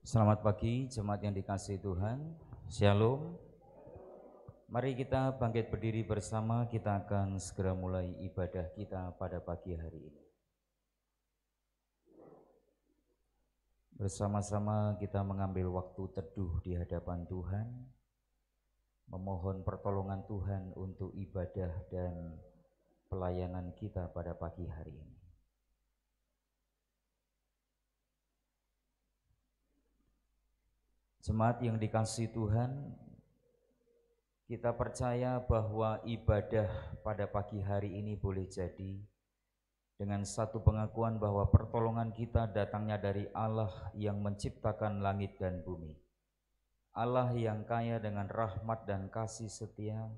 Selamat pagi jemaat yang dikasihi Tuhan. Shalom. Mari kita bangkit berdiri bersama, kita akan segera mulai ibadah kita pada pagi hari ini. Bersama-sama kita mengambil waktu teduh di hadapan Tuhan, memohon pertolongan Tuhan untuk ibadah dan pelayanan kita pada pagi hari ini. Jemaat yang dikasihi Tuhan, kita percaya bahwa ibadah pada pagi hari ini boleh jadi dengan satu pengakuan bahwa pertolongan kita datangnya dari Allah yang menciptakan langit dan bumi. Allah yang kaya dengan rahmat dan kasih setia,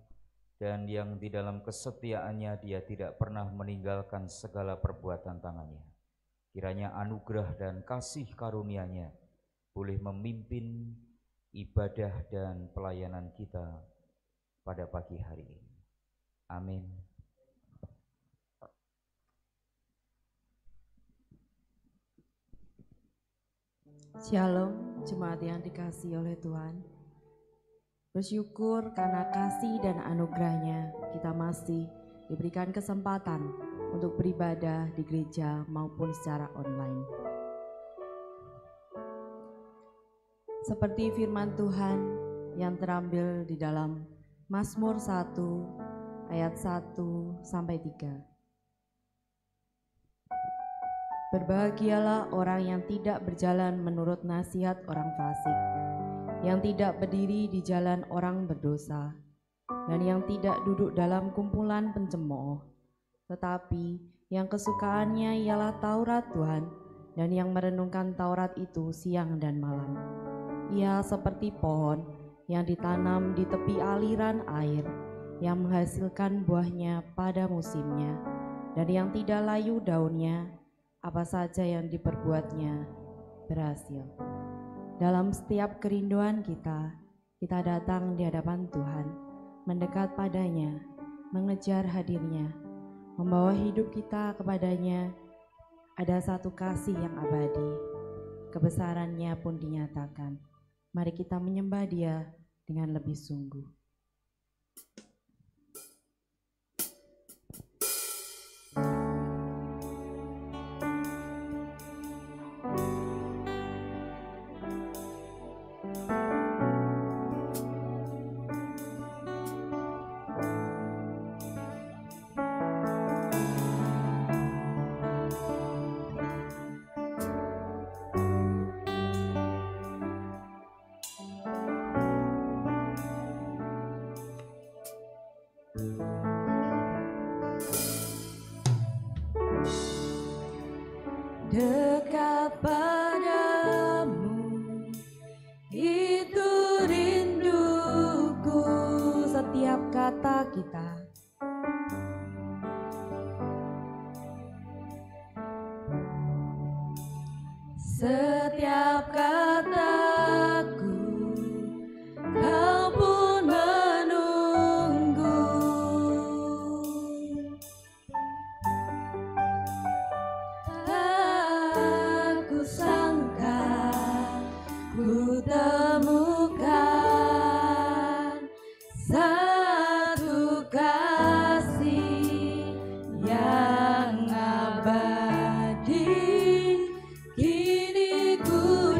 dan yang di dalam kesetiaannya Dia tidak pernah meninggalkan segala perbuatan tangannya. Kiranya anugerah dan kasih karunia-Nya boleh memimpin ibadah dan pelayanan kita pada pagi hari ini. Amin. Shalom, jemaat yang dikasihi oleh Tuhan. Bersyukur karena kasih dan anugerah-Nya kita masih diberikan kesempatan untuk beribadah di gereja maupun secara online. Seperti firman Tuhan yang terambil di dalam Mazmur 1 ayat 1 sampai 3. Berbahagialah orang yang tidak berjalan menurut nasihat orang fasik, yang tidak berdiri di jalan orang berdosa, dan yang tidak duduk dalam kumpulan pencemooh, tetapi yang kesukaannya ialah Taurat Tuhan, dan yang merenungkan Taurat itu siang dan malam. Ia seperti pohon yang ditanam di tepi aliran air, yang menghasilkan buahnya pada musimnya, dan yang tidak layu daunnya. Apa saja yang diperbuatnya berhasil. Dalam setiap kerinduan kita datang di hadapan Tuhan, mendekat padanya, mengejar hadirnya, membawa hidup kita kepadanya. Ada satu kasih yang abadi, kebesarannya pun dinyatakan. Mari kita menyembah Dia dengan lebih sungguh. Dekat padamu, itu rinduku. Setiap kata kita, setiap kataku, kau pun menunggu. Aku sangka ku temukan satu kasih yang abadi. Kini ku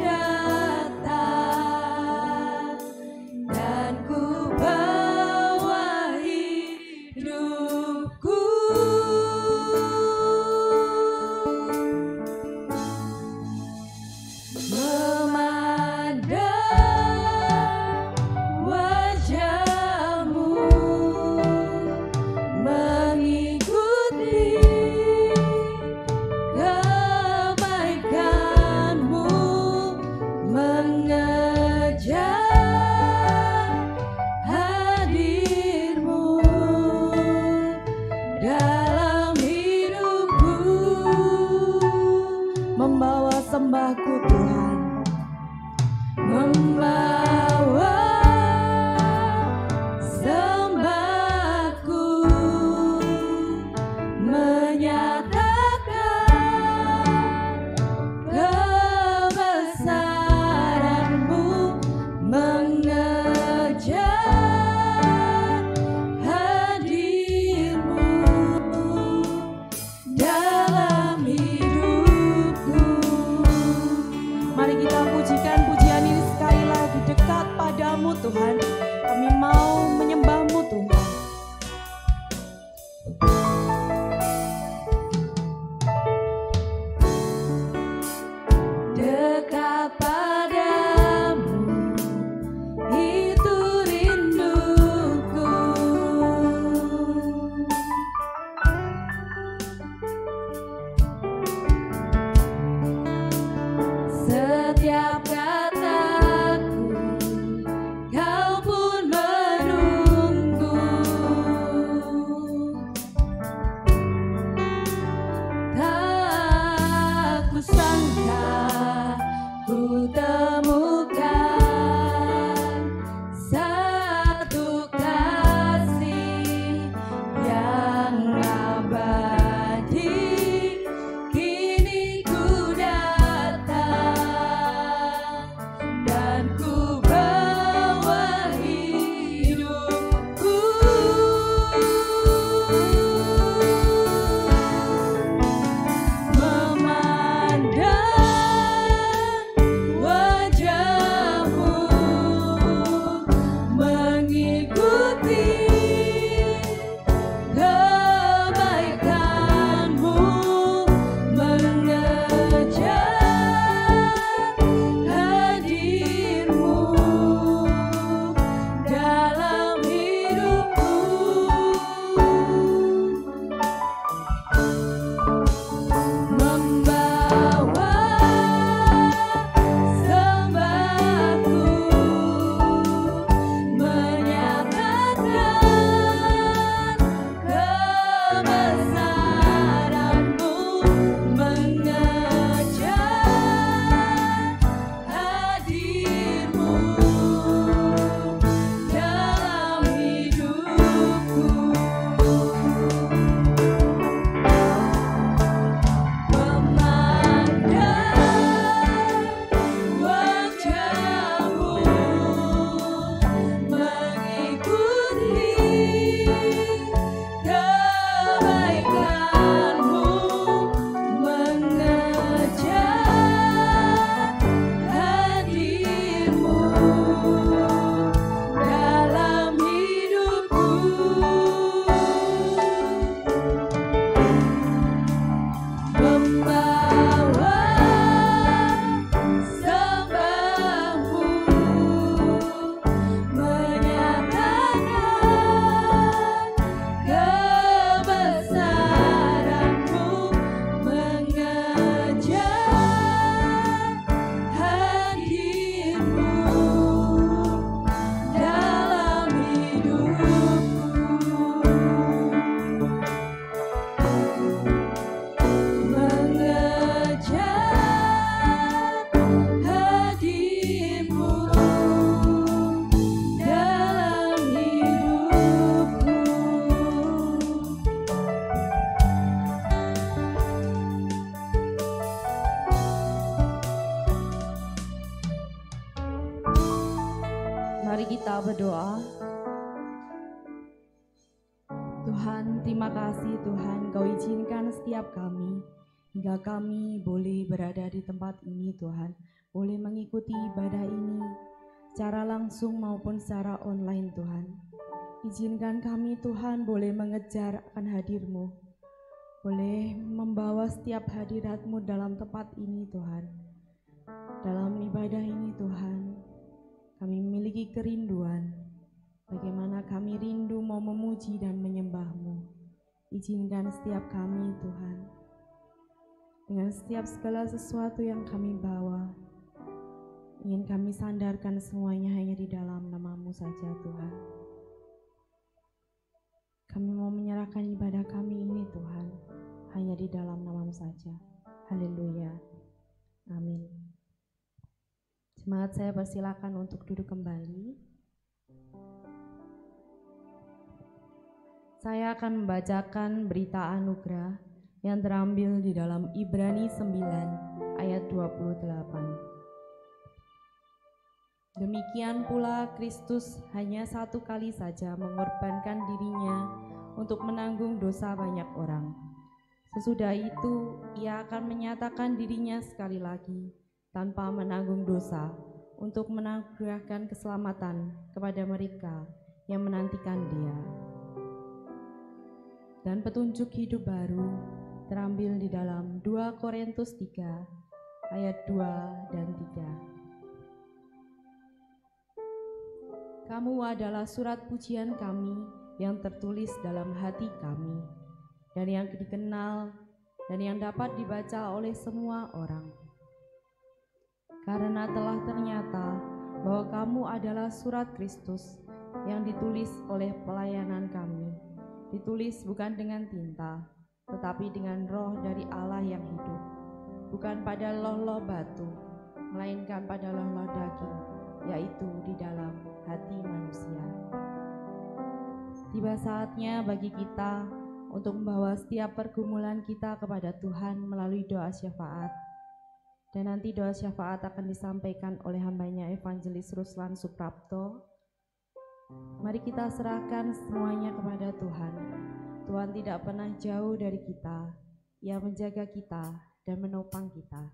Mari kita pujikan pujian ini sekali lagi, dekat padamu Tuhan. Kami mau menyembah-Mu Tuhan. Dekat padamu, itu rinduku. Setiap kataku, kau pun menunggu. Tak kusangka ku temukan satu kasih yang abadi. Kini ku datang dan ku bawa hidupku. Memandang wajahmu, mengikuti kebaikanmu, mengejar hadirmu dalam hidupku. Membawa sembahku, menyatakan kebesaran-Mu, mengejar hadir-Mu dalam hidupku. Memandang wajahmu, mengikuti kebaikanmu, mengejar hadirmu dalam hidupku. Membawa sembahmu, menyatakan kebesaran-Mu, mengejar hadir-Mu dalam hidupku. Mengejar hadir-Mu dalam hidupku. Mari kita berdoa. Tuhan, terima kasih Tuhan, Kau izinkan setiap kami hingga kami boleh berada di tempat ini Tuhan, boleh mengikuti ibadah ini secara langsung maupun secara online Tuhan. Izinkan kami Tuhan boleh mengejar akan hadir-Mu, boleh membawa setiap hadirat-Mu dalam tempat ini Tuhan. Dalam ibadah ini Tuhan, kami memiliki kerinduan bagaimana kami rindu mau memuji dan menyembah-Mu. Izinkan setiap kami Tuhan, dengan setiap segala sesuatu yang kami bawa, ingin kami sandarkan semuanya hanya di dalam nama-Mu saja Tuhan. Kami mau menyerahkan ibadah kami ini Tuhan, hanya di dalam nama-Mu saja. Haleluya. Amin. Jemaat, saya persilakan untuk duduk kembali. Saya akan membacakan berita anugerah yang terambil di dalam Ibrani 9 ayat 28. Demikian pula Kristus hanya satu kali saja mengorbankan dirinya untuk menanggung dosa banyak orang. Sesudah itu ia akan menyatakan dirinya sekali lagi tanpa menanggung dosa, untuk menganugerahkan keselamatan kepada mereka yang menantikan Dia. Dan petunjuk hidup baru terambil di dalam 2 Korintus 3 ayat 2 dan 3. Kamu adalah surat pujian kami yang tertulis dalam hati kami, dan yang dikenal dan yang dapat dibaca oleh semua orang. Karena telah ternyata bahwa kamu adalah surat Kristus yang ditulis oleh pelayanan kami, ditulis bukan dengan tinta, tetapi dengan Roh dari Allah yang hidup, bukan pada loh-loh batu, melainkan pada loh-loh daging, yaitu di dalam hati manusia. Tiba saatnya bagi kita untuk membawa setiap pergumulan kita kepada Tuhan melalui doa syafaat. Dan nanti doa syafaat akan disampaikan oleh hambanya Evangelis Ruslan Suprapto. Mari kita serahkan semuanya kepada Tuhan. Tuhan tidak pernah jauh dari kita. Ia menjaga kita dan menopang kita.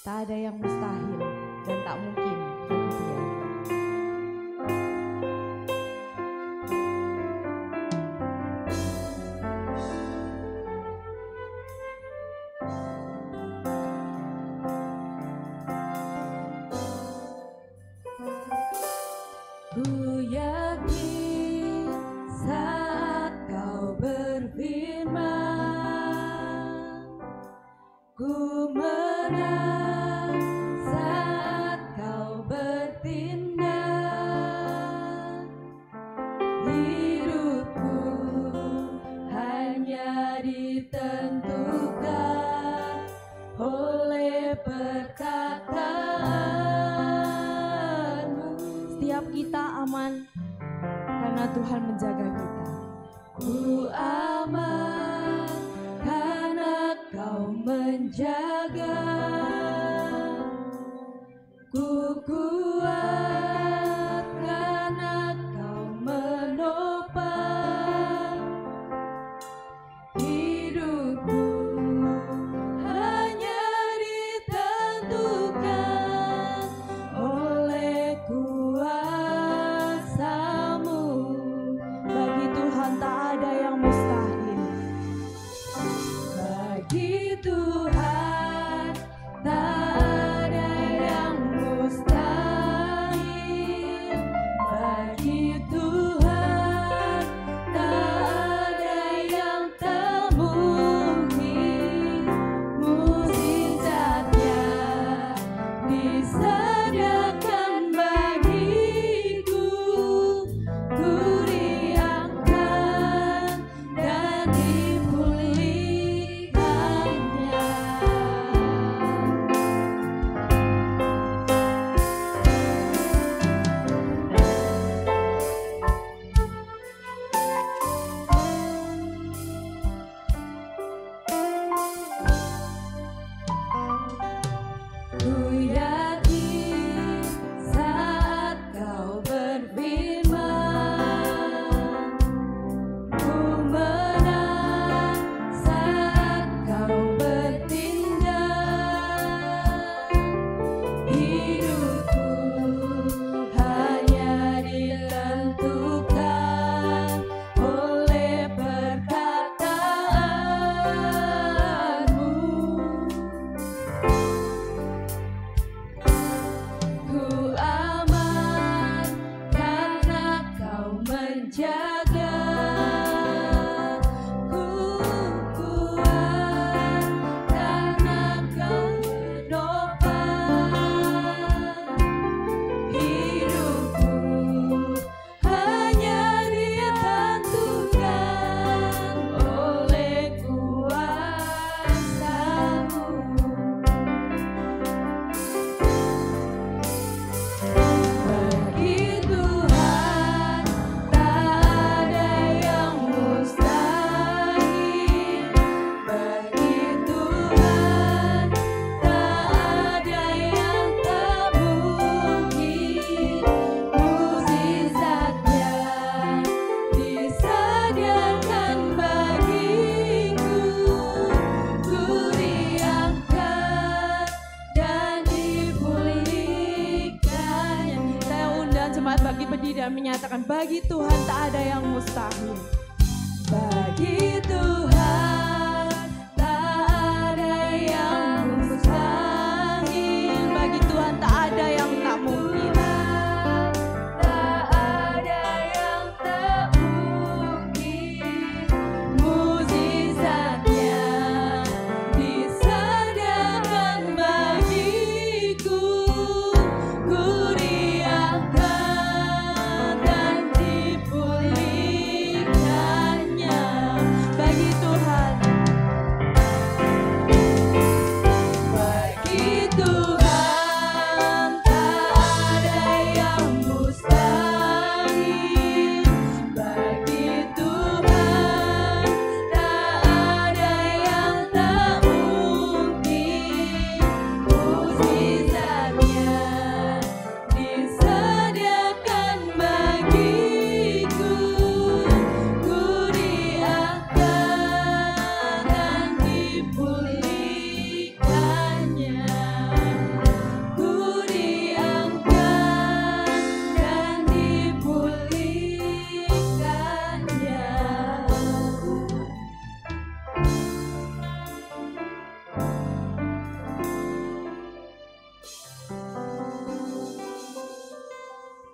Tak ada yang mustahil dan tak mungkin bagi Dia. Ku yakin saat Kau berfirman, ku menang saat Kau bertindak. Hidupku hanya ditentukan oleh perkataan. Setiap kita aman karena Tuhan menjaga kita. Ku aman karena Kau menjaga. Ku kuat karena Kau menopang. Hidupku hanya ditentukan oleh kuasa-Mu. Bagi Tuhan tak ada yang mustahil. Bagi Tuhan tak ada yang mustahil. jemaat bagi berdiri dan menyatakan, bagi Tuhan tak ada yang mustahil. Bagi Tuhan tak ada yang mustahil. Bagi Tuhan tak ada yang tak mungkin. Tak ada yang tak mungkin. Mukjizatnya disediakan bagiku. Ku riakan dan dipulihkannya. Bagi Tuhan, bagi Tuhan tak ada yang mustahil. Bagi Tuhan tak ada yang tak mungkin. Mukjizatnya disediakan bagiku. Ku riakan dan dipulihkannya. Ku riakan dan dipulihkannya.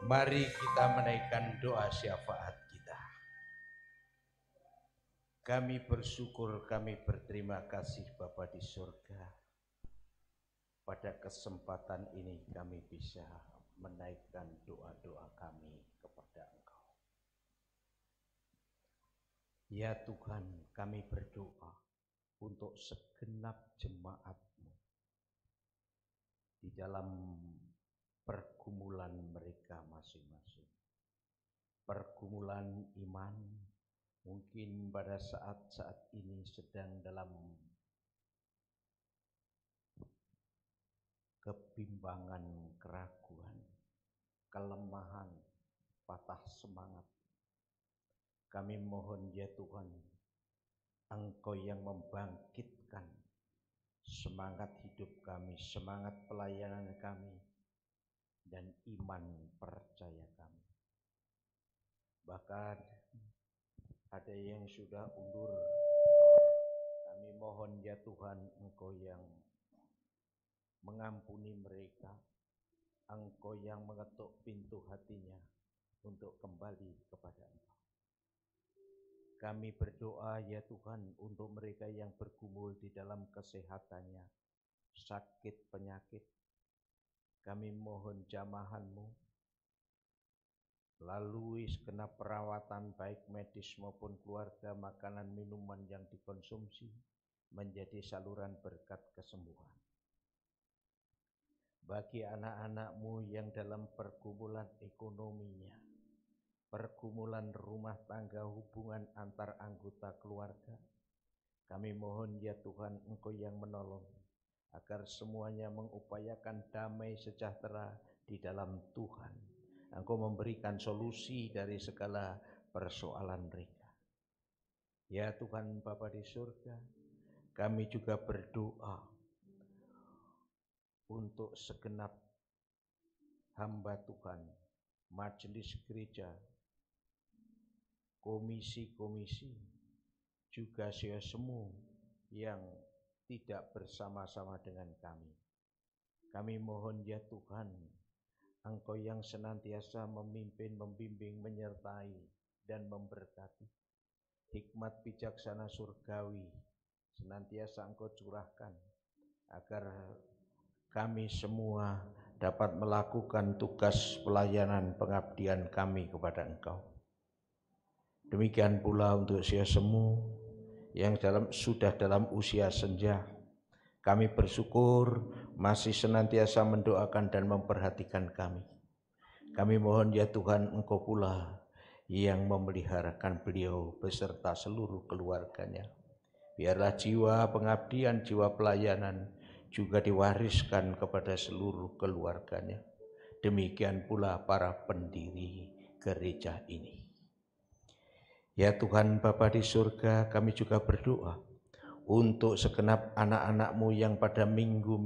Mari kita menaikkan doa syafaat kita. Kami bersyukur, kami berterima kasih Bapa di surga. Pada kesempatan ini kami bisa menaikkan doa-doa kami kepada Engkau. Ya Tuhan, kami berdoa untuk segenap jemaat-Mu di dalam pergumulan mereka masing-masing. Pergumulan iman, mungkin pada saat-saat ini sedang dalam kebimbangan, keraguan, kelemahan, patah semangat. Kami mohon ya Tuhan, Engkau yang membangkitkan semangat hidup kami, semangat pelayanan kami, dan iman percaya kami. Bahkan ada yang sudah undur, kami mohon ya Tuhan, Engkau yang mengampuni mereka, Engkau yang mengetuk pintu hatinya untuk kembali kepada Engkau. Kami berdoa ya Tuhan untuk mereka yang bergumul di dalam kesehatannya, sakit penyakit. Kami mohon jamahan-Mu lalui segenap perawatan baik medis maupun keluarga, makanan minuman yang dikonsumsi menjadi saluran berkat kesembuhan. Bagi anak-anak-Mu yang dalam pergumulan ekonominya, pergumulan rumah tangga, hubungan antar anggota keluarga, kami mohon ya Tuhan, Engkau yang menolong agar semuanya mengupayakan damai sejahtera di dalam Tuhan. Engkau memberikan solusi dari segala persoalan mereka. Ya Tuhan Bapa di surga, kami juga berdoa untuk segenap hamba Tuhan, majelis gereja, komisi-komisi, juga semua yang tidak bersama-sama dengan kami. Kami mohon ya Tuhan, Engkau yang senantiasa memimpin, membimbing, menyertai, dan memberkati. Hikmat bijaksana surgawi senantiasa Engkau curahkan, agar kami semua dapat melakukan tugas pelayanan pengabdian kami kepada Engkau. Demikian pula untuk semua yang sudah dalam usia senja, kami bersyukur masih senantiasa mendoakan dan memperhatikan kami. Kami mohon ya Tuhan, Engkau pula yang memeliharakan beliau beserta seluruh keluarganya. Biarlah jiwa pengabdian, jiwa pelayanan juga diwariskan kepada seluruh keluarganya. Demikian pula para pendiri gereja ini. Ya Tuhan Bapa di surga, kami juga berdoa untuk segenap anak-anak-Mu yang pada minggu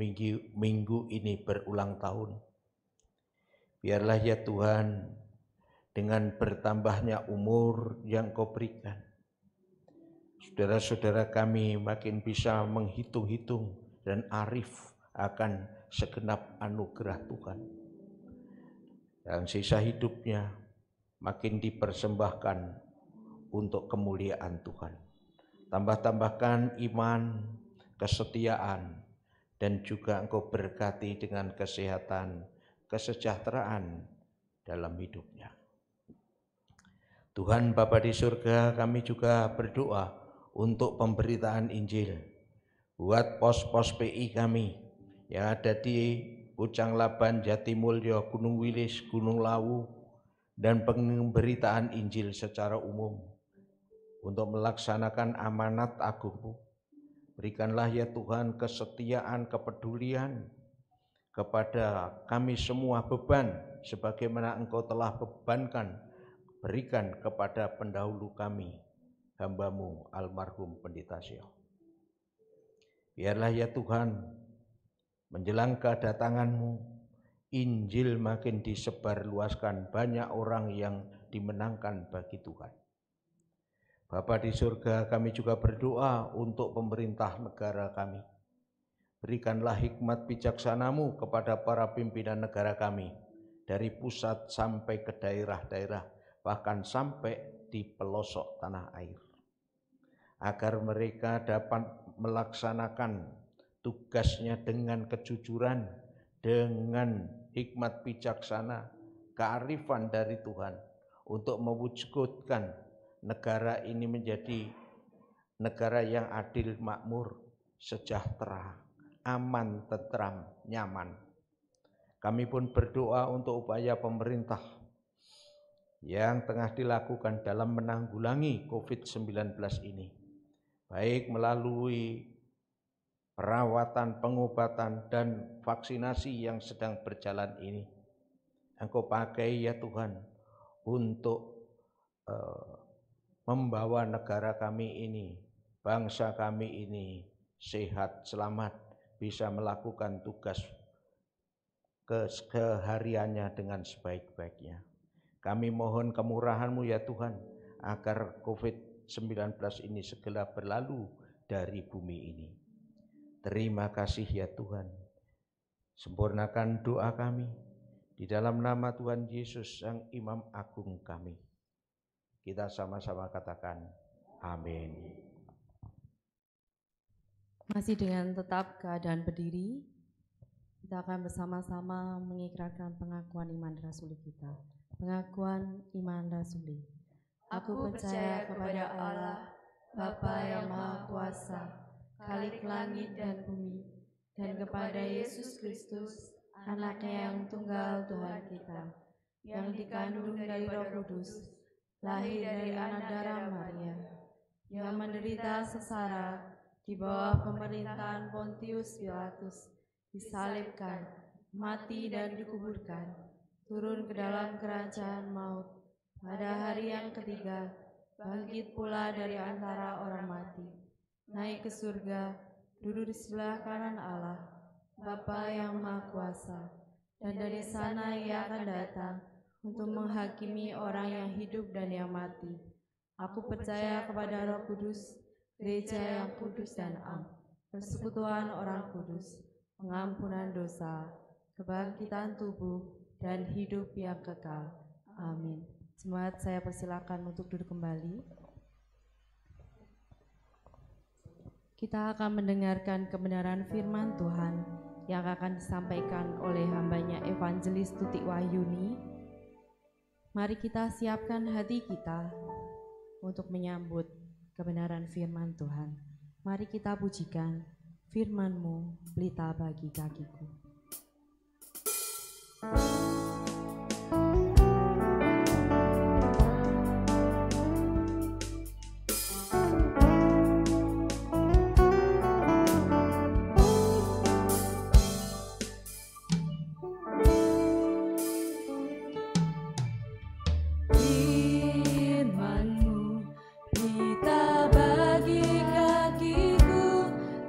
ini berulang tahun. Biarlah ya Tuhan, dengan bertambahnya umur yang Kau berikan, saudara-saudara kami makin bisa menghitung-hitung dan arif akan segenap anugerah Tuhan. Dan sisa hidupnya makin dipersembahkan untuk kemuliaan Tuhan. Tambah-tambahkan iman, kesetiaan, dan juga Engkau berkati dengan kesehatan, kesejahteraan dalam hidupnya. Tuhan Bapa di surga, kami juga berdoa untuk pemberitaan Injil buat pos-pos PI kami yang ada di Pucang Laban, Jatimulyo, Gunung Wilis, Gunung Lawu, dan pemberitaan Injil secara umum untuk melaksanakan amanat agung-Mu. Berikanlah ya Tuhan kesetiaan, kepedulian kepada kami semua beban sebagaimana Engkau telah bebankan, berikan kepada pendahulu kami, hamba-Mu almarhum Pendeta Sioh. Biarlah ya Tuhan, menjelang kedatangan-Mu, Injil makin disebarluaskan, banyak orang yang dimenangkan bagi Tuhan. Bapa di surga, kami juga berdoa untuk pemerintah negara kami. Berikanlah hikmat bijaksana-Mu kepada para pimpinan negara kami, dari pusat sampai ke daerah-daerah, bahkan sampai di pelosok tanah air, agar mereka dapat melaksanakan tugasnya dengan kejujuran, dengan hikmat bijaksana, kearifan dari Tuhan, untuk mewujudkan negara ini menjadi negara yang adil, makmur, sejahtera, aman, tentram, nyaman. Kami pun berdoa untuk upaya pemerintah yang tengah dilakukan dalam menanggulangi COVID-19 ini, baik melalui perawatan, pengobatan, dan vaksinasi yang sedang berjalan ini. Engkau pakai ya Tuhan untuk membawa negara kami ini, bangsa kami ini sehat, selamat, bisa melakukan tugas kesehariannya dengan sebaik-baiknya. Kami mohon kemurahan-Mu ya Tuhan, agar COVID-19 ini segera berlalu dari bumi ini. Terima kasih ya Tuhan. Sempurnakan doa kami di dalam nama Tuhan Yesus, Sang Imam Agung kami. Kita sama-sama katakan amin. Masih dengan tetap keadaan berdiri, kita akan bersama-sama mengikrarkan pengakuan iman rasuli kita. Pengakuan iman rasuli. Aku percaya kepada Allah, Bapa yang Maha Kuasa, Khalik langit dan bumi, dan kepada Yesus Kristus, Anaknya yang tunggal Tuhan kita, yang dikandung dari Roh Kudus, lahir dari anak darah Maria, yang menderita sengsara di bawah pemerintahan Pontius Pilatus, disalibkan, mati dan dikuburkan, turun ke dalam kerajaan maut, pada hari yang ketiga, bangkit pula dari antara orang mati, naik ke surga, duduk di sebelah kanan Allah, Bapa yang Maha Kuasa, dan dari sana Ia akan datang untuk menghakimi orang yang hidup dan yang mati. Aku percaya kepada Roh Kudus, gereja yang kudus dan am, persekutuan orang kudus, pengampunan dosa, kebangkitan tubuh, dan hidup yang kekal. Amin. Jemaat, saya persilakan untuk duduk kembali. Kita akan mendengarkan kebenaran firman Tuhan yang akan disampaikan oleh hambanya Evangelis Tutik Wahyuni. Mari kita siapkan hati kita untuk menyambut kebenaran firman Tuhan. Mari kita pujikan firman-Mu, pelita bagi kakiku.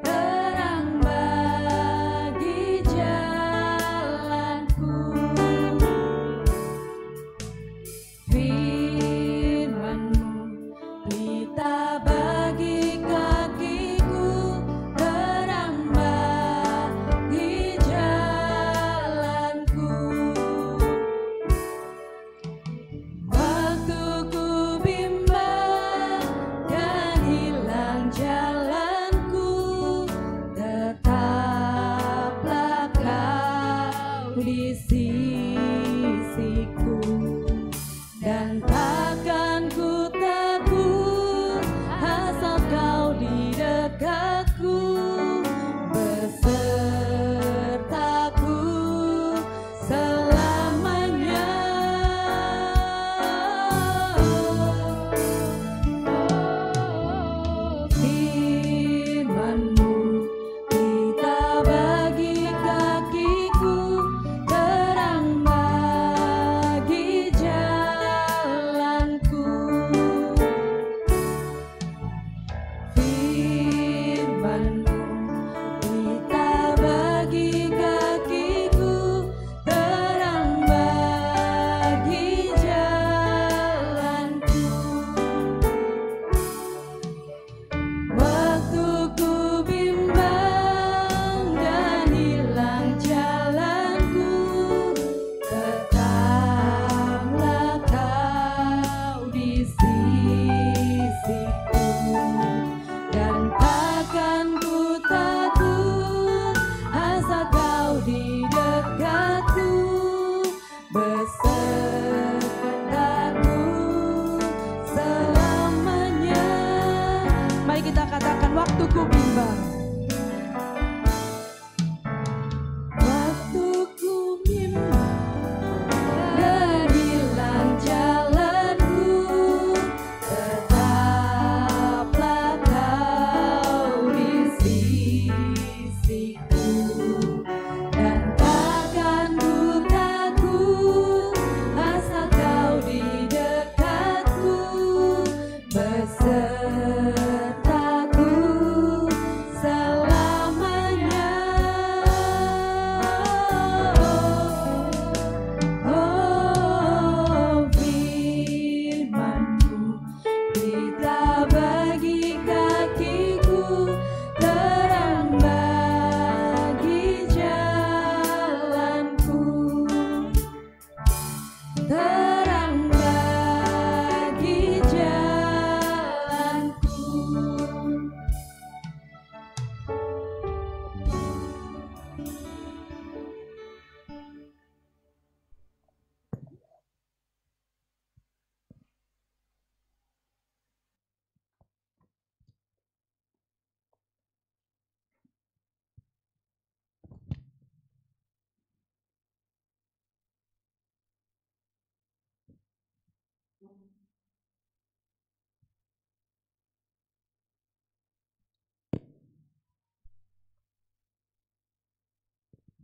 Terang bagi jalanku.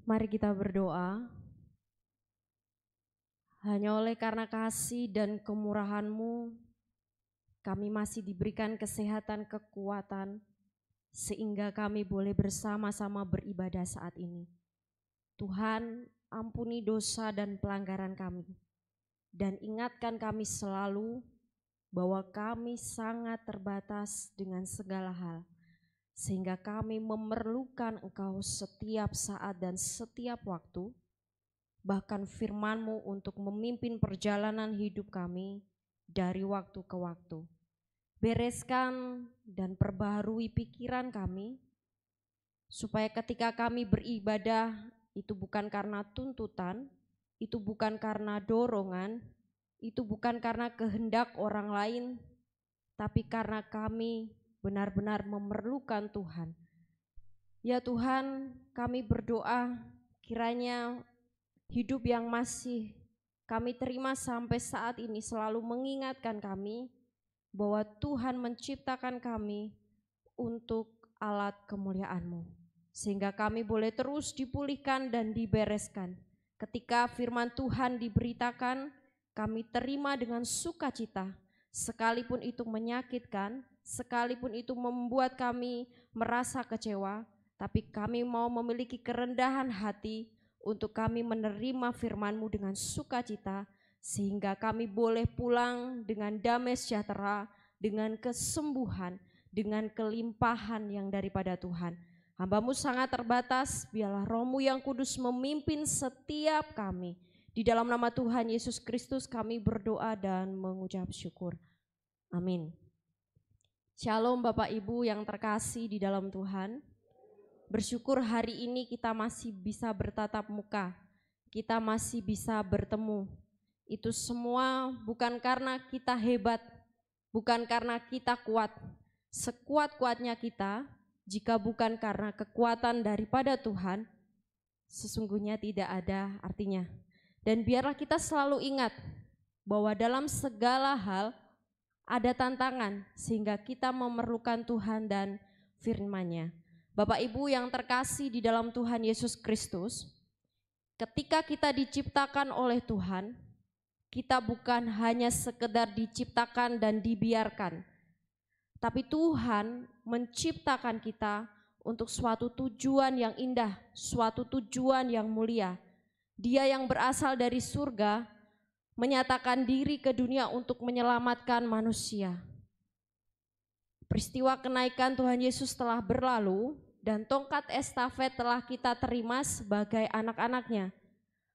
Mari kita berdoa. Hanya oleh karena kasih dan kemurahan-Mu, kami masih diberikan kesehatan, kekuatan, sehingga kami boleh bersama-sama beribadah saat ini. Tuhan, ampuni dosa dan pelanggaran kami, dan ingatkan kami selalu bahwa kami sangat terbatas dengan segala hal, sehingga kami memerlukan Engkau setiap saat dan setiap waktu, bahkan firman-Mu untuk memimpin perjalanan hidup kami dari waktu ke waktu. Bereskan dan perbaharui pikiran kami, supaya ketika kami beribadah, itu bukan karena tuntutan, itu bukan karena dorongan, itu bukan karena kehendak orang lain, tapi karena kami benar-benar memerlukan Tuhan. Ya Tuhan, kami berdoa kiranya hidup yang masih kami terima sampai saat ini selalu mengingatkan kami bahwa Tuhan menciptakan kami untuk alat kemuliaan-Mu, sehingga kami boleh terus dipulihkan dan dibereskan. Ketika firman Tuhan diberitakan, kami terima dengan sukacita, sekalipun itu menyakitkan, sekalipun itu membuat kami merasa kecewa, tapi kami mau memiliki kerendahan hati untuk kami menerima firman-Mu dengan sukacita, sehingga kami boleh pulang dengan damai sejahtera, dengan kesembuhan, dengan kelimpahan yang daripada Tuhan. Hamba-Mu sangat terbatas, biarlah Roh-Mu yang kudus memimpin setiap kami. Di dalam nama Tuhan Yesus Kristus kami berdoa dan mengucap syukur. Amin. Shalom Bapak Ibu yang terkasih di dalam Tuhan. Bersyukur hari ini kita masih bisa bertatap muka, kita masih bisa bertemu. Itu semua bukan karena kita hebat, bukan karena kita kuat. Sekuat-kuatnya kita, jika bukan karena kekuatan daripada Tuhan, sesungguhnya tidak ada artinya. Dan biarlah kita selalu ingat bahwa dalam segala hal ada tantangan, sehingga kita memerlukan Tuhan dan firman-Nya. Bapak Ibu yang terkasih di dalam Tuhan Yesus Kristus, ketika kita diciptakan oleh Tuhan, kita bukan hanya sekedar diciptakan dan dibiarkan, tapi Tuhan menciptakan kita untuk suatu tujuan yang indah, suatu tujuan yang mulia. Dia yang berasal dari surga menyatakan diri ke dunia untuk menyelamatkan manusia. Peristiwa kenaikan Tuhan Yesus telah berlalu dan tongkat estafet telah kita terima sebagai anak-anaknya.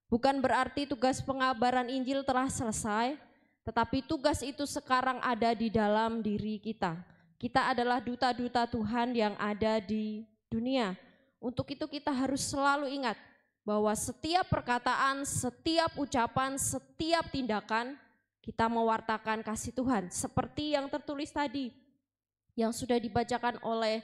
Bukan berarti tugas pengabaran Injil telah selesai, tetapi tugas itu sekarang ada di dalam diri kita. Kita adalah duta-duta Tuhan yang ada di dunia. Untuk itu kita harus selalu ingat bahwa setiap perkataan, setiap ucapan, setiap tindakan kita mewartakan kasih Tuhan. Seperti yang tertulis tadi, yang sudah dibacakan oleh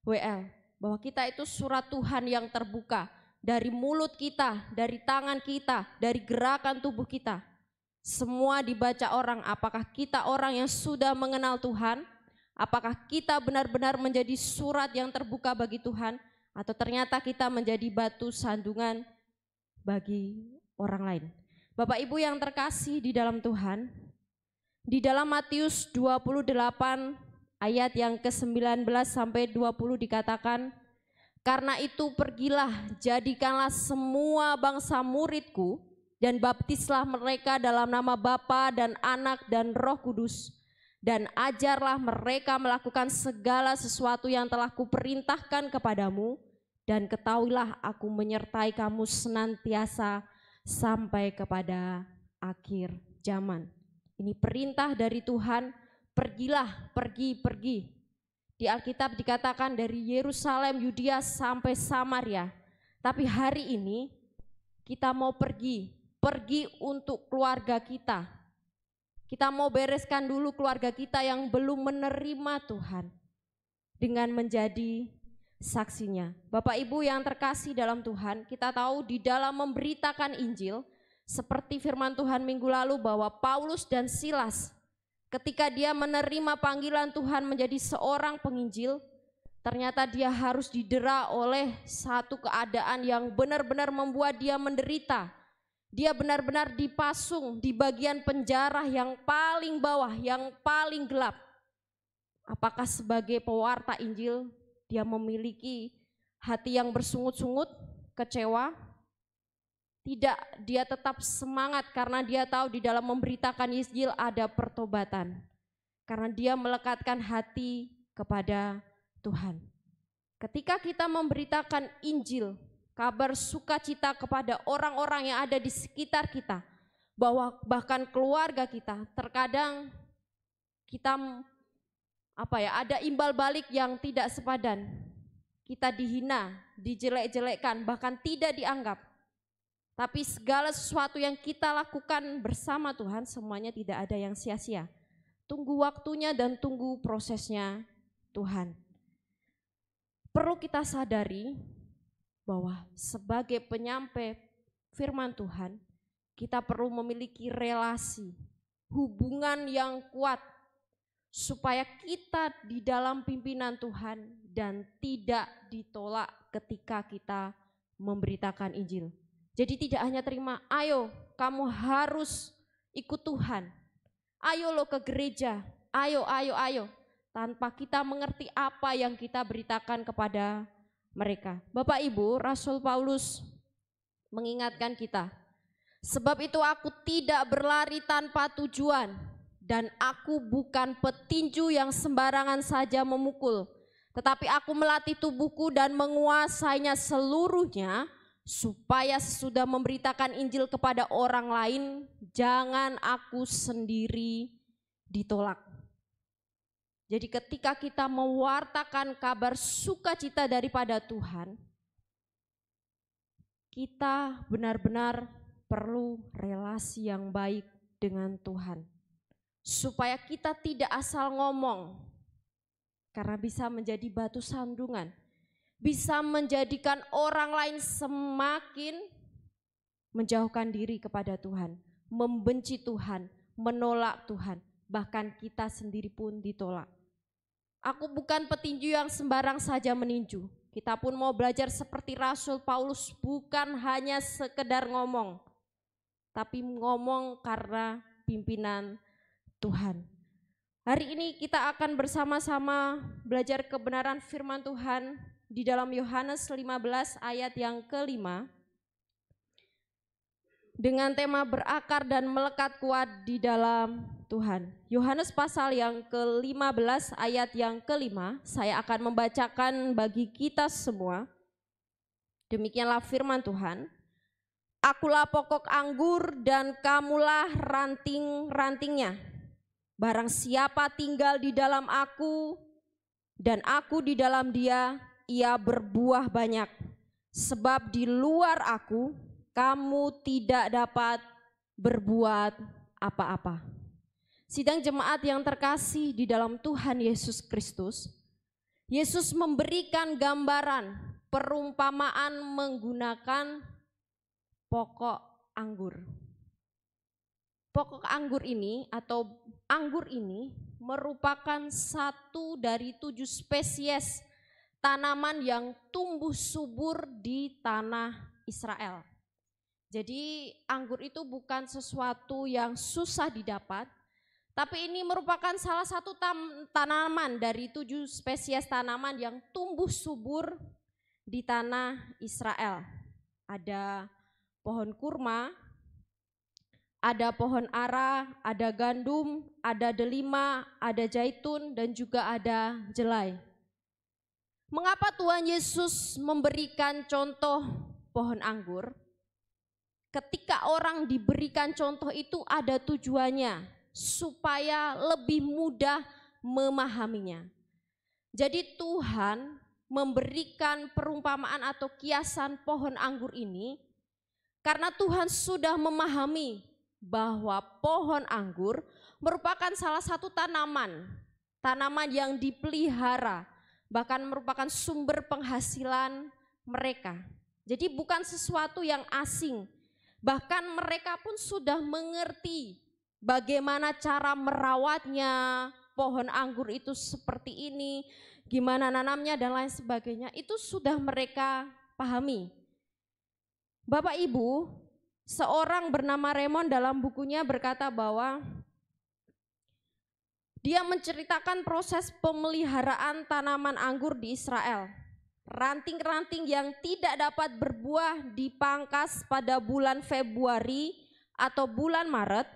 WL, bahwa kita itu surat Tuhan yang terbuka. Dari mulut kita, dari tangan kita, dari gerakan tubuh kita, semua dibaca orang. Apakah kita orang yang sudah mengenal Tuhan? Apakah kita benar-benar menjadi surat yang terbuka bagi Tuhan? Atau ternyata kita menjadi batu sandungan bagi orang lain? Bapak Ibu yang terkasih di dalam Tuhan, di dalam Matius 28 ayat yang ke-19 sampai 20 dikatakan, karena itu pergilah, jadikanlah semua bangsa muridku dan baptislah mereka dalam nama Bapa dan Anak dan Roh Kudus, dan ajarlah mereka melakukan segala sesuatu yang telah kuperintahkan kepadamu, dan ketahuilah aku menyertai kamu senantiasa sampai kepada akhir zaman. Ini perintah dari Tuhan, pergilah, pergi. Di Alkitab dikatakan dari Yerusalem, Yudea sampai Samaria. Tapi hari ini kita mau pergi untuk keluarga kita. Kita mau bereskan dulu keluarga kita yang belum menerima Tuhan dengan menjadi saksinya. Bapak Ibu yang terkasih dalam Tuhan, kita tahu di dalam memberitakan Injil, seperti firman Tuhan minggu lalu bahwa Paulus dan Silas ketika dia menerima panggilan Tuhan menjadi seorang penginjil, Ternyata dia harus didera oleh satu keadaan yang benar-benar membuat dia menderita. Dia benar-benar dipasung di bagian penjara yang paling bawah, yang paling gelap. Apakah sebagai pewarta Injil dia memiliki hati yang bersungut-sungut, kecewa? Tidak, dia tetap semangat karena dia tahu di dalam memberitakan Injil ada pertobatan. Karena dia melekatkan hati kepada Tuhan. Ketika kita memberitakan Injil, kabar sukacita kepada orang-orang yang ada di sekitar kita, bahwa bahkan keluarga kita, terkadang kita ada imbal balik yang tidak sepadan. Kita dihina, dijelek-jelekkan, bahkan tidak dianggap. Tapi segala sesuatu yang kita lakukan bersama Tuhan, semuanya tidak ada yang sia-sia. Tunggu waktunya dan tunggu prosesnya Tuhan. Perlu kita sadari bahwa sebagai penyampai firman Tuhan, kita perlu memiliki relasi, hubungan yang kuat, supaya kita di dalam pimpinan Tuhan dan tidak ditolak ketika kita memberitakan Injil. Jadi tidak hanya terima, ayo kamu harus ikut Tuhan, ayo lo ke gereja, ayo. Tanpa kita mengerti apa yang kita beritakan kepada mereka. Bapak Ibu, Rasul Paulus mengingatkan kita, sebab itu aku tidak berlari tanpa tujuan, dan aku bukan petinju yang sembarangan saja memukul, tetapi aku melatih tubuhku dan menguasainya seluruhnya, supaya sesudah memberitakan Injil kepada orang lain, jangan aku sendiri ditolak. Jadi ketika kita mewartakan kabar sukacita daripada Tuhan, kita benar-benar perlu relasi yang baik dengan Tuhan. Supaya kita tidak asal ngomong, karena bisa menjadi batu sandungan, bisa menjadikan orang lain semakin menjauhkan diri kepada Tuhan, membenci Tuhan, menolak Tuhan, bahkan kita sendiri pun ditolak. Aku bukan petinju yang sembarang saja meninju. Kita pun mau belajar seperti Rasul Paulus, bukan hanya sekedar ngomong, tapi ngomong karena pimpinan Tuhan. Hari ini kita akan bersama-sama belajar kebenaran firman Tuhan di dalam Yohanes 15 ayat yang ke-5 dengan tema berakar dan melekat kuat di dalam Tuhan. Yohanes pasal yang ke-15 ayat yang ke-5, saya akan membacakan bagi kita semua. Demikianlah firman Tuhan. Akulah pokok anggur dan kamulah ranting-rantingnya. Barang siapa tinggal di dalam aku dan aku di dalam dia, ia berbuah banyak. Sebab di luar aku, kamu tidak dapat berbuat apa-apa. Sidang jemaat yang terkasih di dalam Tuhan Yesus Kristus, Yesus memberikan gambaran, perumpamaan menggunakan pokok anggur. Pokok anggur ini atau anggur ini merupakan satu dari 7 spesies tanaman yang tumbuh subur di tanah Israel. Jadi anggur itu bukan sesuatu yang susah didapat, tapi ini merupakan salah satu tanaman dari 7 spesies tanaman yang tumbuh subur di tanah Israel. Ada pohon kurma, ada pohon ara, ada gandum, ada delima, ada zaitun, dan juga ada jelai. Mengapa Tuhan Yesus memberikan contoh pohon anggur? Ketika orang diberikan contoh itu ada tujuannya, supaya lebih mudah memahaminya. Jadi Tuhan memberikan perumpamaan atau kiasan pohon anggur ini karena Tuhan sudah memahami bahwa pohon anggur merupakan salah satu tanaman yang dipelihara, bahkan merupakan sumber penghasilan mereka. Jadi bukan sesuatu yang asing, bahkan mereka pun sudah mengerti bagaimana cara merawatnya. Pohon anggur itu seperti ini, gimana nanamnya dan lain sebagainya, itu sudah mereka pahami. Bapak Ibu, seorang bernama Raymond dalam bukunya berkata bahwa dia menceritakan proses pemeliharaan tanaman anggur di Israel. Ranting-ranting yang tidak dapat berbuah dipangkas pada bulan Februari atau bulan Maret.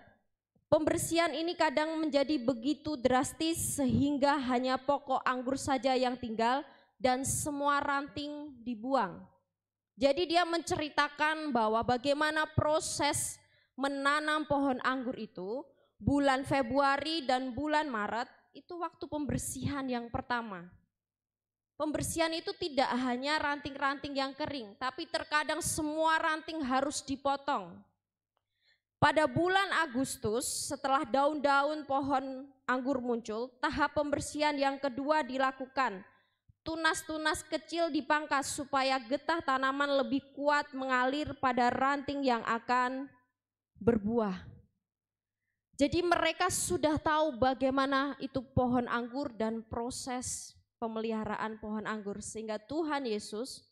Pembersihan ini kadang menjadi begitu drastis sehingga hanya pokok anggur saja yang tinggal dan semua ranting dibuang. Jadi dia menceritakan bahwa bagaimana proses menanam pohon anggur itu. Bulan Februari dan bulan Maret itu waktu pembersihan yang pertama. Pembersihan itu tidak hanya ranting-ranting yang kering, tapi terkadang semua ranting harus dipotong. Pada bulan Agustus, setelah daun-daun pohon anggur muncul, tahap pembersihan yang kedua dilakukan. Tunas-tunas kecil dipangkas supaya getah tanaman lebih kuat mengalir pada ranting yang akan berbuah. Jadi mereka sudah tahu bagaimana itu pohon anggur dan proses pemeliharaan pohon anggur, sehingga Tuhan Yesus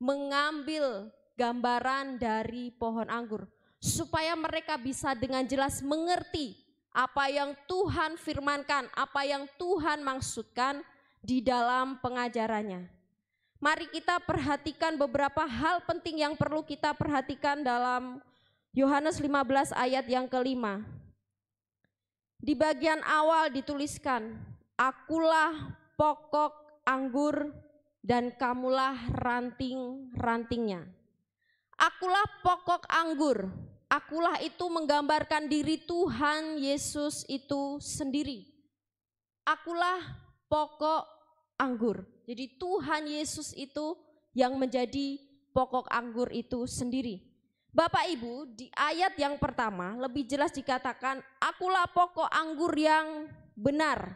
mengambil gambaran dari pohon anggur supaya mereka bisa dengan jelas mengerti apa yang Tuhan firmankan, apa yang Tuhan maksudkan di dalam pengajarannya. Mari kita perhatikan beberapa hal penting yang perlu kita perhatikan dalam Yohanes 15 ayat yang kelima. Di bagian awal dituliskan, akulah pokok anggur dan kamulah ranting-rantingnya. Akulah pokok anggur, akulah itu menggambarkan diri Tuhan Yesus itu sendiri. Akulah pokok anggur. Jadi Tuhan Yesus itu yang menjadi pokok anggur itu sendiri. Bapak Ibu, di ayat yang pertama lebih jelas dikatakan, akulah pokok anggur yang benar.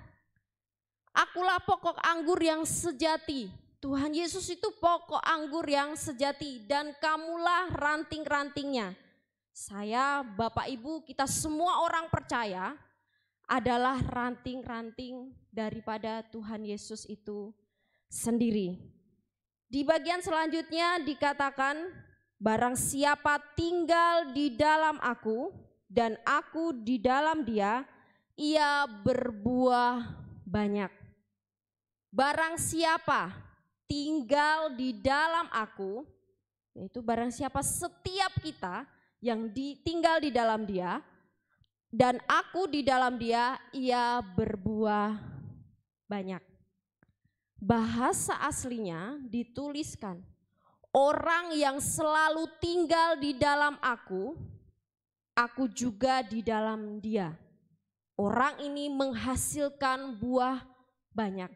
Akulah pokok anggur yang sejati. Tuhan Yesus itu pokok anggur yang sejati dan kamulah ranting-rantingnya. Saya, Bapak Ibu, kita semua orang percaya adalah ranting-ranting daripada Tuhan Yesus itu sendiri. Di bagian selanjutnya dikatakan, barang siapa tinggal di dalam aku dan aku di dalam dia, ia berbuah banyak. Barang siapa tinggal di dalam aku, yaitu barang siapa setiap kita yang tinggal di dalam dia dan aku di dalam dia, ia berbuah banyak. Bahasa aslinya dituliskan, orang yang selalu tinggal di dalam aku juga di dalam dia. Orang ini menghasilkan buah banyak.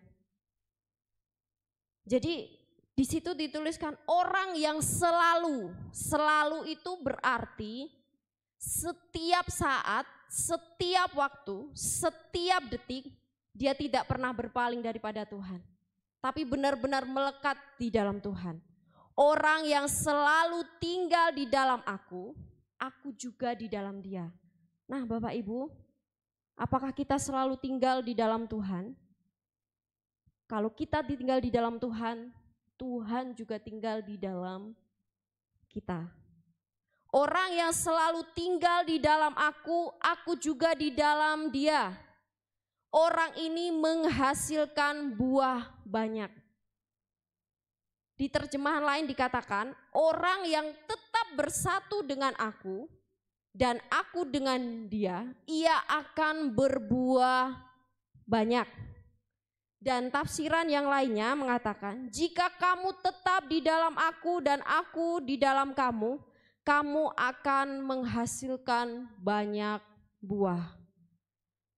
Jadi di situ dituliskan orang yang selalu itu berarti setiap saat, setiap waktu, setiap detik dia tidak pernah berpaling daripada Tuhan, tapi benar-benar melekat di dalam Tuhan. Orang yang selalu tinggal di dalam aku juga di dalam dia. Nah Bapak Ibu, apakah kita selalu tinggal di dalam Tuhan? Kalau kita tinggal di dalam Tuhan, Tuhan juga tinggal di dalam kita. Orang yang selalu tinggal di dalam aku juga di dalam dia. Orang ini menghasilkan buah banyak. Di terjemahan lain dikatakan, orang yang tetap bersatu dengan aku dan aku dengan dia, ia akan berbuah banyak. Dan tafsiran yang lainnya mengatakan, jika kamu tetap di dalam aku dan aku di dalam kamu, kamu akan menghasilkan banyak buah.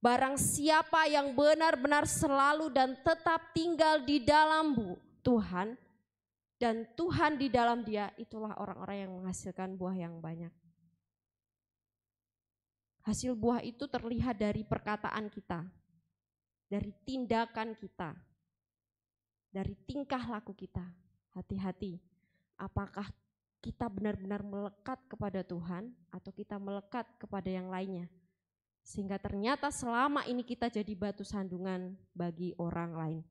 Barang siapa yang benar-benar selalu dan tetap tinggal di dalam Tuhan, dan Tuhan di dalam dia, itulah orang-orang yang menghasilkan buah yang banyak. Hasil buah itu terlihat dari perkataan kita, dari tindakan kita, dari tingkah laku kita. Hati-hati, apakah kita benar-benar melekat kepada Tuhan atau kita melekat kepada yang lainnya. Sehingga ternyata selama ini kita jadi batu sandungan bagi orang lain.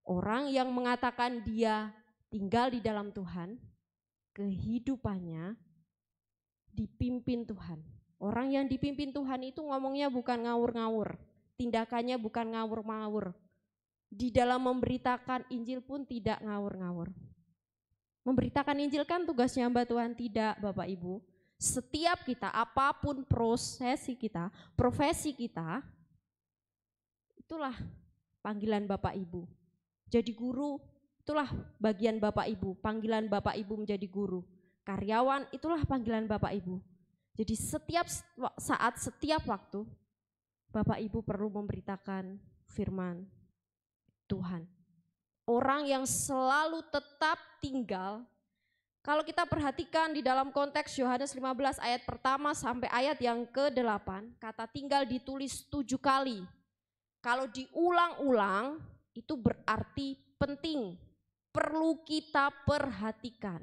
Orang yang mengatakan dia tinggal di dalam Tuhan, kehidupannya dipimpin Tuhan. Orang yang dipimpin Tuhan itu ngomongnya bukan ngawur-ngawur, tindakannya bukan ngawur-ngawur. Di dalam memberitakan Injil pun tidak ngawur-ngawur. Memberitakan Injil kan tugasnya hamba Tuhan, tidak Bapak Ibu. Setiap kita, apapun profesi kita, itulah panggilan Bapak Ibu. Jadi guru, itulah bagian Bapak Ibu, panggilan Bapak Ibu menjadi guru. Karyawan, itulah panggilan Bapak Ibu. Jadi setiap saat, setiap waktu, Bapak Ibu perlu memberitakan firman Tuhan. Orang yang selalu tetap tinggal, kalau kita perhatikan di dalam konteks Yohanes 15 ayat pertama sampai ayat yang ke-8, kata tinggal ditulis 7 kali. Kalau diulang-ulang, itu berarti penting, perlu kita perhatikan.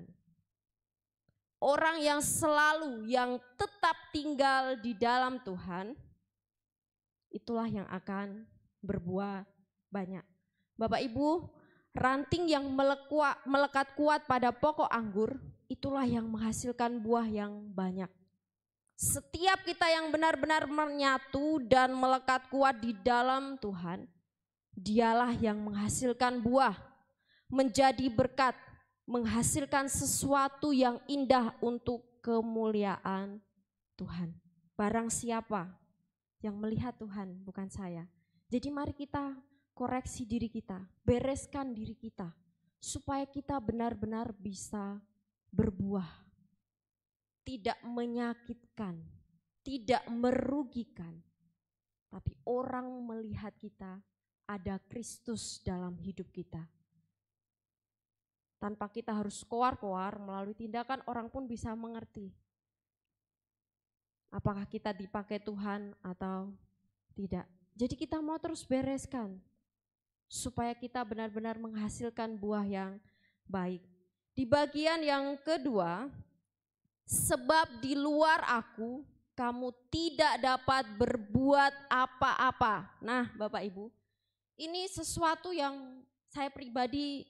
Orang yang selalu, yang tetap tinggal di dalam Tuhan, itulah yang akan berbuah banyak. Bapak Ibu, ranting yang melekat kuat pada pokok anggur, itulah yang menghasilkan buah yang banyak. Setiap kita yang benar-benar menyatu dan melekat kuat di dalam Tuhan, dialah yang menghasilkan buah, menjadi berkat, menghasilkan sesuatu yang indah untuk kemuliaan Tuhan. Barang siapa yang melihat Tuhan, bukan saya. Jadi mari kita koreksi diri kita, bereskan diri kita, supaya kita benar-benar bisa berbuah. Tidak menyakitkan, tidak merugikan, tapi orang melihat kita, ada Kristus dalam hidup kita. Tanpa kita harus koar-koar, melalui tindakan orang pun bisa mengerti apakah kita dipakai Tuhan atau tidak. Jadi kita mau terus bereskan supaya kita benar-benar menghasilkan buah yang baik. Di bagian yang kedua, sebab di luar aku kamu tidak dapat berbuat apa-apa. Nah, Bapak Ibu, ini sesuatu yang saya pribadi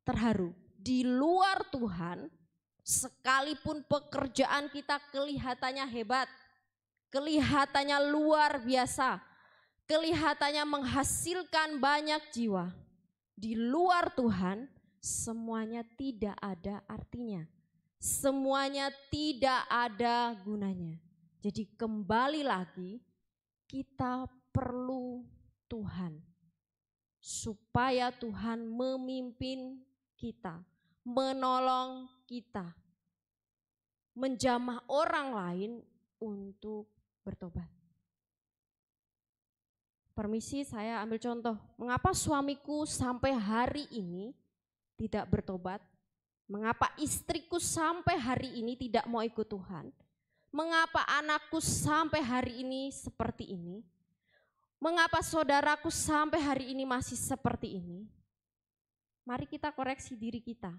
terharu. Di luar Tuhan, sekalipun pekerjaan kita kelihatannya hebat, kelihatannya luar biasa, kelihatannya menghasilkan banyak jiwa, di luar Tuhan semuanya tidak ada artinya, semuanya tidak ada gunanya. Jadi kembali lagi, kita perlu Tuhan, supaya Tuhan memimpin kita, menolong kita, menjamah orang lain untuk bertobat. Permisi, saya ambil contoh. Mengapa suamiku sampai hari ini tidak bertobat? Mengapa istriku sampai hari ini tidak mau ikut Tuhan? Mengapa anakku sampai hari ini seperti ini? Mengapa saudaraku sampai hari ini masih seperti ini? Mari kita koreksi diri kita.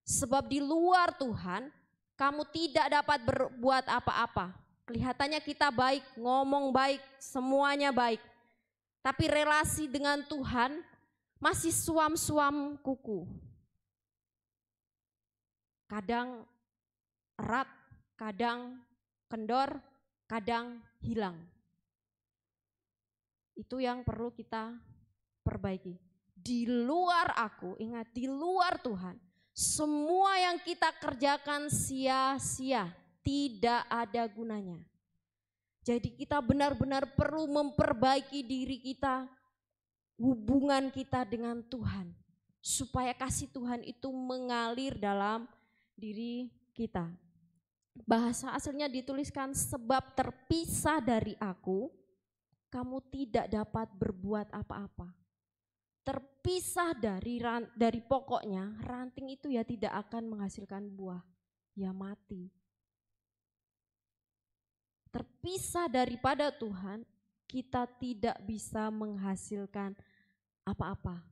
Sebab di luar Tuhan, kamu tidak dapat berbuat apa-apa. Kelihatannya kita baik, ngomong baik, semuanya baik. Tapi relasi dengan Tuhan masih suam-suam kuku. Kadang erat, kadang kendor, kadang hilang. Itu yang perlu kita perbaiki. Di luar aku, ingat, di luar Tuhan, semua yang kita kerjakan sia-sia, tidak ada gunanya. Jadi kita benar-benar perlu memperbaiki diri kita, hubungan kita dengan Tuhan, supaya kasih Tuhan itu mengalir dalam diri kita. Bahasa aslinya dituliskan, sebab terpisah dari aku, kamu tidak dapat berbuat apa-apa. Terpisah dari pokoknya, ranting itu ya tidak akan menghasilkan buah, ya mati. Terpisah daripada Tuhan, kita tidak bisa menghasilkan apa-apa.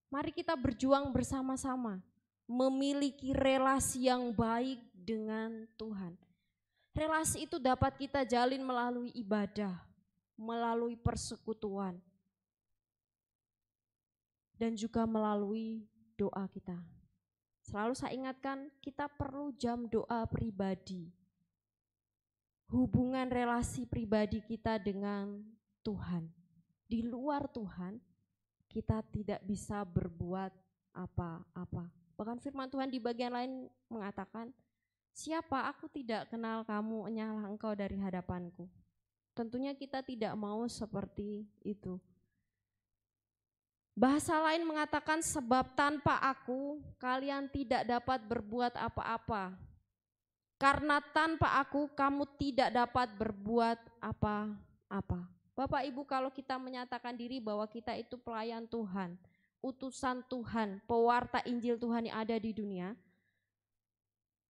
Mari kita berjuang bersama-sama, memiliki relasi yang baik dengan Tuhan. Relasi itu dapat kita jalin melalui ibadah, melalui persekutuan. dan juga melalui doa kita. Selalu saya ingatkan, kita perlu jam doa pribadi. Hubungan relasi pribadi kita dengan Tuhan. Di luar Tuhan, kita tidak bisa berbuat apa-apa. Bahkan firman Tuhan di bagian lain mengatakan, siapa aku tidak kenal kamu, enyalah engkau dari hadapanku. Tentunya kita tidak mau seperti itu. Bahasa lain mengatakan, sebab tanpa aku kalian tidak dapat berbuat apa-apa. Karena tanpa aku kamu tidak dapat berbuat apa-apa. Bapak Ibu, kalau kita menyatakan diri bahwa kita itu pelayan Tuhan, utusan Tuhan, pewarta Injil Tuhan yang ada di dunia,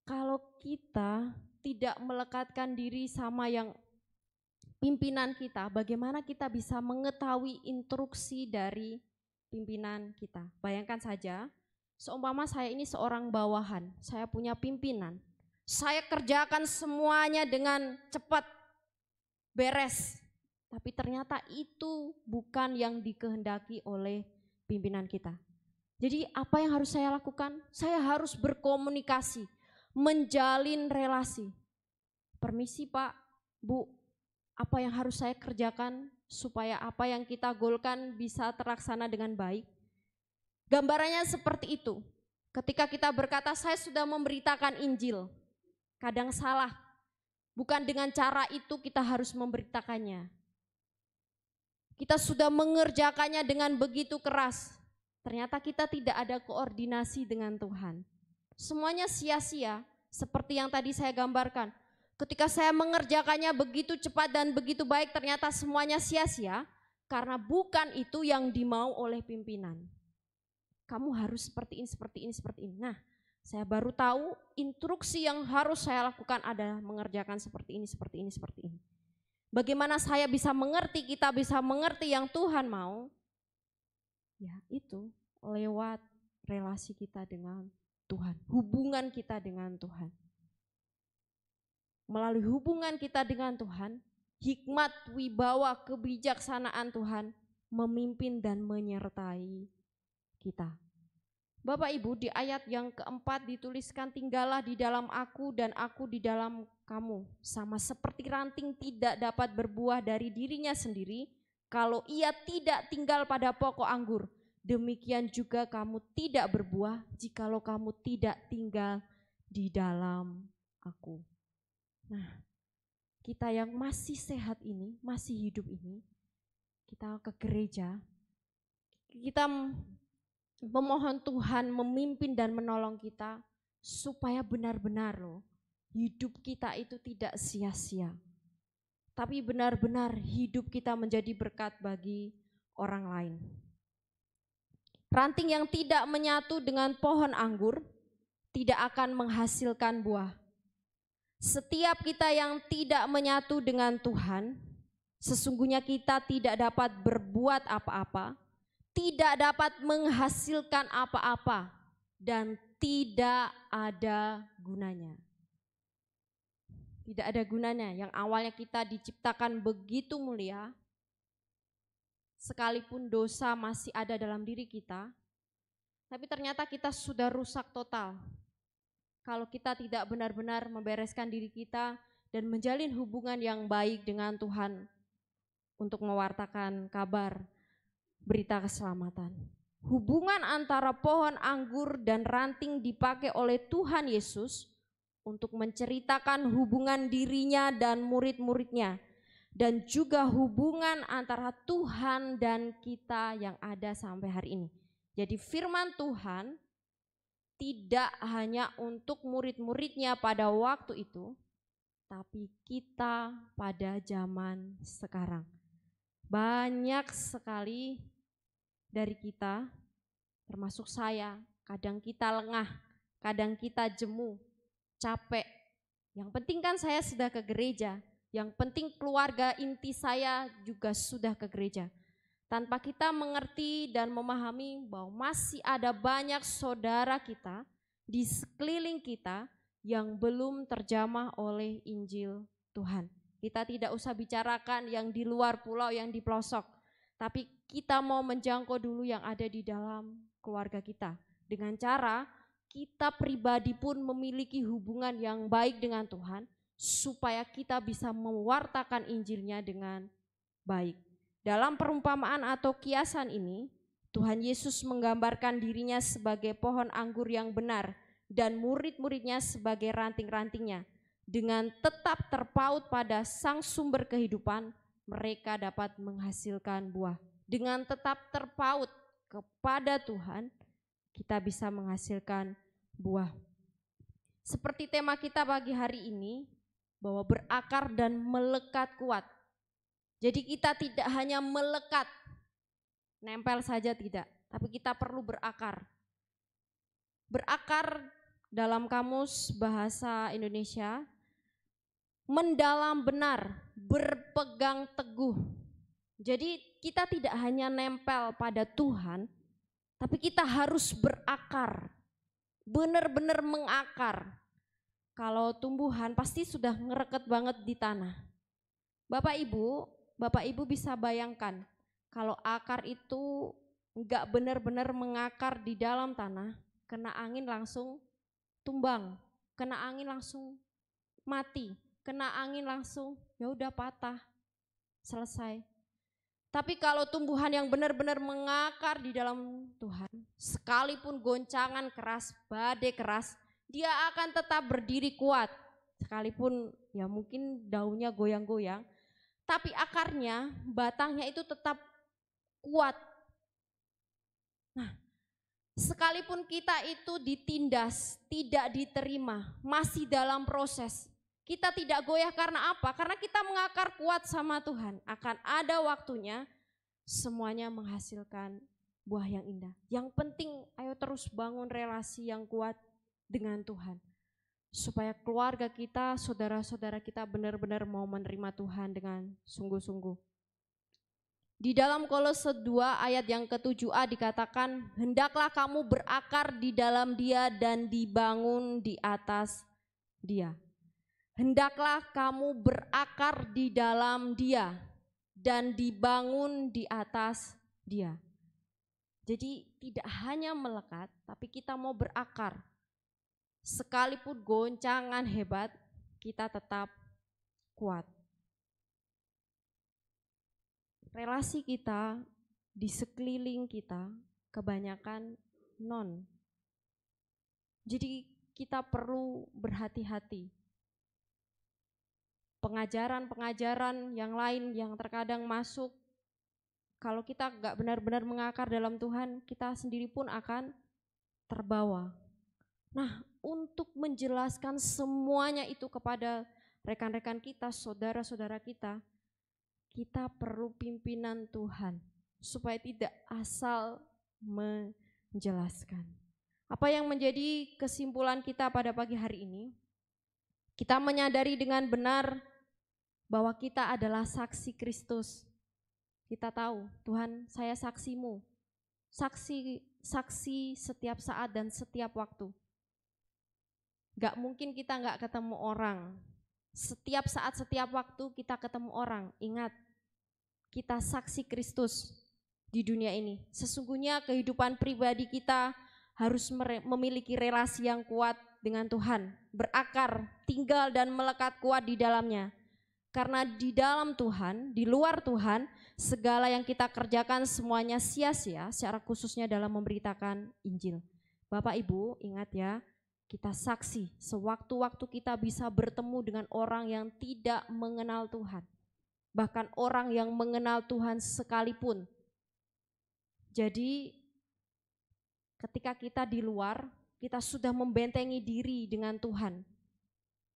kalau kita tidak melekatkan diri sama yang pimpinan kita, bagaimana kita bisa mengetahui instruksi dari pimpinan kita? Bayangkan saja, seumpama saya ini seorang bawahan, saya punya pimpinan, saya kerjakan semuanya dengan cepat, beres, tapi ternyata itu bukan yang dikehendaki oleh pimpinan kita. Jadi apa yang harus saya lakukan? Saya harus berkomunikasi, menjalin relasi. Permisi Pak, Bu, apa yang harus saya kerjakan supaya apa yang kita goalkan bisa terlaksana dengan baik? Gambarannya seperti itu. Ketika kita berkata saya sudah memberitakan Injil, kadang salah. Bukan dengan cara itu kita harus memberitakannya. Kita sudah mengerjakannya dengan begitu keras. Ternyata kita tidak ada koordinasi dengan Tuhan. Semuanya sia-sia, seperti yang tadi saya gambarkan. Ketika saya mengerjakannya begitu cepat dan begitu baik, ternyata semuanya sia-sia karena bukan itu yang dimau oleh pimpinan. Kamu harus seperti ini, seperti ini, seperti ini. Nah, saya baru tahu instruksi yang harus saya lakukan adalah mengerjakan seperti ini, seperti ini, seperti ini. Bagaimana saya bisa mengerti, kita bisa mengerti yang Tuhan mau? Ya itu lewat relasi kita dengan Tuhan, hubungan kita dengan Tuhan. Melalui hubungan kita dengan Tuhan, hikmat, wibawa, kebijaksanaan Tuhan memimpin dan menyertai kita. Bapak Ibu, di ayat yang keempat dituliskan, tinggallah di dalam aku dan aku di dalam kamu. Sama seperti ranting tidak dapat berbuah dari dirinya sendiri kalau ia tidak tinggal pada pokok anggur. Demikian juga kamu tidak berbuah jikalau kamu tidak tinggal di dalam aku. Nah, kita yang masih sehat ini, masih hidup ini, kita ke gereja, kita memohon Tuhan memimpin dan menolong kita supaya benar-benar loh hidup kita itu tidak sia-sia. Tapi benar-benar hidup kita menjadi berkat bagi orang lain. Ranting yang tidak menyatu dengan pohon anggur tidak akan menghasilkan buah. Setiap kita yang tidak menyatu dengan Tuhan, sesungguhnya kita tidak dapat berbuat apa-apa, tidak dapat menghasilkan apa-apa, dan tidak ada gunanya. Tidak ada gunanya. Yang awalnya kita diciptakan begitu mulia, sekalipun dosa masih ada dalam diri kita, tapi ternyata kita sudah rusak total. Kalau kita tidak benar-benar membereskan diri kita dan menjalin hubungan yang baik dengan Tuhan untuk mewartakan kabar berita keselamatan. Hubungan antara pohon anggur dan ranting dipakai oleh Tuhan Yesus untuk menceritakan hubungan dirinya dan murid-muridnya, dan juga hubungan antara Tuhan dan kita yang ada sampai hari ini. Jadi firman Tuhan tidak hanya untuk murid-muridnya pada waktu itu, tapi kita pada zaman sekarang. Banyak sekali dari kita, termasuk saya, kadang kita lengah, kadang kita jemu, capek. Yang penting kan saya sudah ke gereja, yang penting keluarga inti saya juga sudah ke gereja. Tanpa kita mengerti dan memahami bahwa masih ada banyak saudara kita di sekeliling kita yang belum terjamah oleh Injil Tuhan. Kita tidak usah bicarakan yang di luar pulau, yang di pelosok. Tapi kita mau menjangkau dulu yang ada di dalam keluarga kita. Dengan cara kita pribadi pun memiliki hubungan yang baik dengan Tuhan, supaya kita bisa mewartakan Injilnya dengan baik. Dalam perumpamaan atau kiasan ini, Tuhan Yesus menggambarkan dirinya sebagai pohon anggur yang benar dan murid-muridnya sebagai ranting-rantingnya. Dengan tetap terpaut pada sang sumber kehidupan, mereka dapat menghasilkan buah. Dengan tetap terpaut kepada Tuhan, kita bisa menghasilkan buah. Seperti tema kita pagi hari ini, bahwa berakar dan melekat kuat. Jadi kita tidak hanya melekat, nempel saja tidak, tapi kita perlu berakar. Berakar dalam kamus bahasa Indonesia, mendalam benar, berpegang teguh. Jadi kita tidak hanya nempel pada Tuhan, tapi kita harus berakar, benar-benar mengakar. Kalau tumbuhan pasti sudah ngereket banget di tanah. Bapak Ibu bisa bayangkan kalau akar itu enggak benar-benar mengakar di dalam tanah, kena angin langsung tumbang, kena angin langsung mati, kena angin langsung ya udah patah, selesai. Tapi kalau tumbuhan yang benar-benar mengakar di dalam Tuhan, sekalipun goncangan keras, badai keras, dia akan tetap berdiri kuat. Sekalipun ya mungkin daunnya goyang-goyang, tapi akarnya, batangnya itu tetap kuat. Nah, sekalipun kita itu ditindas, tidak diterima, masih dalam proses, kita tidak goyah karena apa? Karena kita mengakar kuat sama Tuhan. Akan ada waktunya semuanya menghasilkan buah yang indah. Yang penting ayo terus bangun relasi yang kuat dengan Tuhan. Supaya keluarga kita, saudara-saudara kita benar-benar mau menerima Tuhan dengan sungguh-sungguh. Di dalam Kolose 2 ayat yang ke-7a dikatakan, hendaklah kamu berakar di dalam Dia dan dibangun di atas Dia. Hendaklah kamu berakar di dalam Dia dan dibangun di atas Dia. Jadi tidak hanya melekat, tapi kita mau berakar. Sekalipun goncangan hebat, kita tetap kuat. Relasi kita di sekeliling kita kebanyakan non. Jadi kita perlu berhati-hati. Pengajaran-pengajaran yang lain yang terkadang masuk, kalau kita gak benar-benar mengakar dalam Tuhan, kita sendiri pun akan terbawa. Nah, untuk menjelaskan semuanya itu kepada rekan-rekan kita, saudara-saudara kita perlu pimpinan Tuhan supaya tidak asal menjelaskan. Apa yang menjadi kesimpulan kita pada pagi hari ini? Kita menyadari dengan benar bahwa kita adalah saksi Kristus. Kita tahu, Tuhan, saya saksimu. Saksi setiap saat dan setiap waktu. Gak mungkin kita gak ketemu orang. Setiap saat, setiap waktu kita ketemu orang. Ingat, kita saksi Kristus di dunia ini. Sesungguhnya kehidupan pribadi kita harus memiliki relasi yang kuat dengan Tuhan. Berakar, tinggal dan melekat kuat di dalamnya. Karena di dalam Tuhan, di luar Tuhan, segala yang kita kerjakan semuanya sia-sia, secara khususnya dalam memberitakan Injil. Bapak Ibu ingat ya, kita saksi sewaktu-waktu kita bisa bertemu dengan orang yang tidak mengenal Tuhan. Bahkan orang yang mengenal Tuhan sekalipun. Jadi ketika kita di luar, kita sudah membentengi diri dengan Tuhan.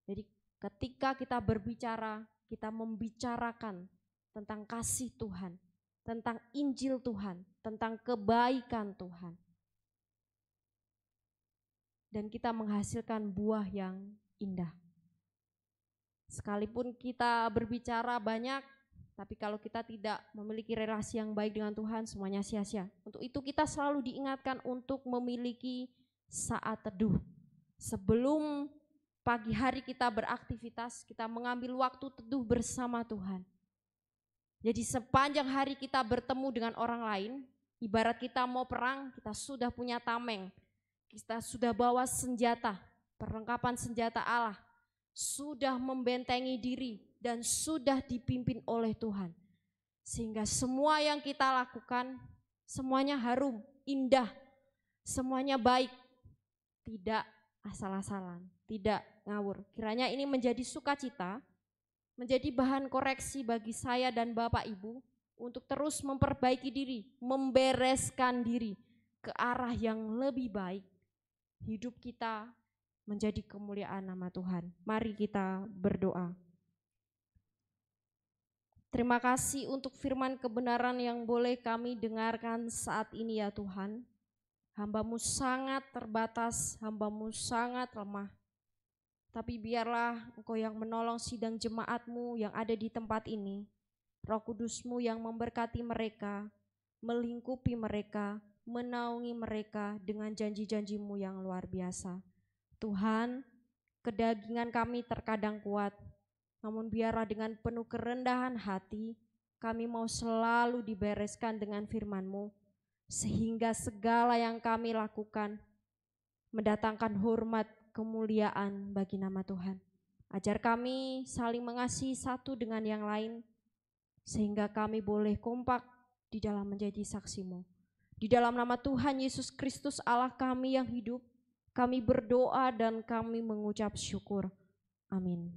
Jadi ketika kita berbicara, kita membicarakan tentang kasih Tuhan, tentang Injil Tuhan, tentang kebaikan Tuhan. Dan kita menghasilkan buah yang indah. Sekalipun kita berbicara banyak, tapi kalau kita tidak memiliki relasi yang baik dengan Tuhan, semuanya sia-sia. Untuk itu kita selalu diingatkan untuk memiliki saat teduh. Sebelum pagi hari kita beraktivitas, kita mengambil waktu teduh bersama Tuhan. Jadi sepanjang hari kita bertemu dengan orang lain, ibarat kita mau perang, kita sudah punya tameng, kita sudah bawa senjata, perlengkapan senjata Allah, sudah membentengi diri dan sudah dipimpin oleh Tuhan. Sehingga semua yang kita lakukan, semuanya harum, indah, semuanya baik, tidak asal-asalan, tidak ngawur. Kiranya ini menjadi sukacita, menjadi bahan koreksi bagi saya dan Bapak Ibu untuk terus memperbaiki diri, membereskan diri ke arah yang lebih baik. Hidup kita menjadi kemuliaan nama Tuhan. Mari kita berdoa. Terima kasih untuk firman kebenaran yang boleh kami dengarkan saat ini ya Tuhan. Hamba-Mu sangat terbatas, hamba-Mu sangat lemah. Tapi biarlah Engkau yang menolong sidang jemaat-Mu yang ada di tempat ini. Roh Kudus-Mu yang memberkati mereka, melingkupi mereka, menaungi mereka dengan janji-janji-Mu yang luar biasa. Tuhan, kedagingan kami terkadang kuat, namun biarlah dengan penuh kerendahan hati, kami mau selalu dibereskan dengan firman-Mu, sehingga segala yang kami lakukan mendatangkan hormat, kemuliaan bagi nama Tuhan. Ajar kami saling mengasihi satu dengan yang lain, sehingga kami boleh kompak di dalam menjadi saksi-Mu. Di dalam nama Tuhan Yesus Kristus Allah kami yang hidup, kami berdoa dan kami mengucap syukur. Amin.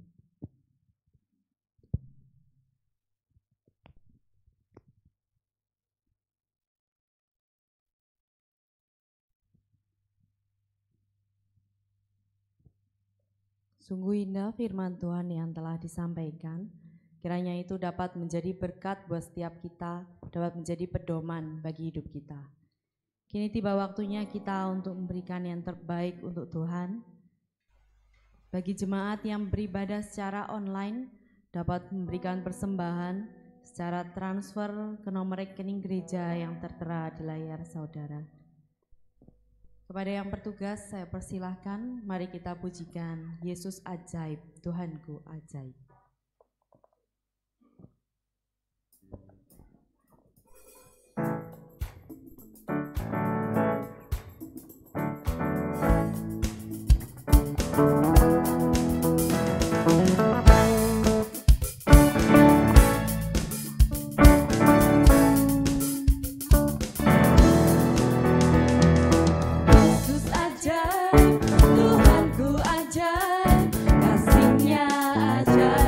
Sungguh indah firman Tuhan yang telah disampaikan. Kiranya itu dapat menjadi berkat buat setiap kita, dapat menjadi pedoman bagi hidup kita. Kini tiba waktunya kita untuk memberikan yang terbaik untuk Tuhan. Bagi jemaat yang beribadah secara online, dapat memberikan persembahan secara transfer ke nomor rekening gereja yang tertera di layar saudara. Kepada yang bertugas saya persilahkan, mari kita pujikan Yesus ajaib, Tuhanku ajaib. Tuhanku ajaib, kasih-Nya ajaib.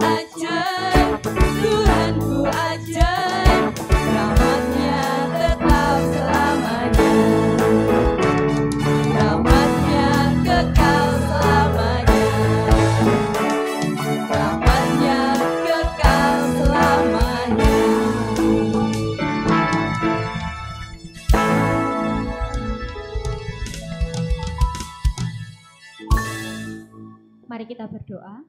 ajaib, Tuhanku ajaib, rahmat-Nya tetap selamanya, rahmat-Nya kekal selamanya, rahmat-Nya kekal selamanya. Mari kita berdoa.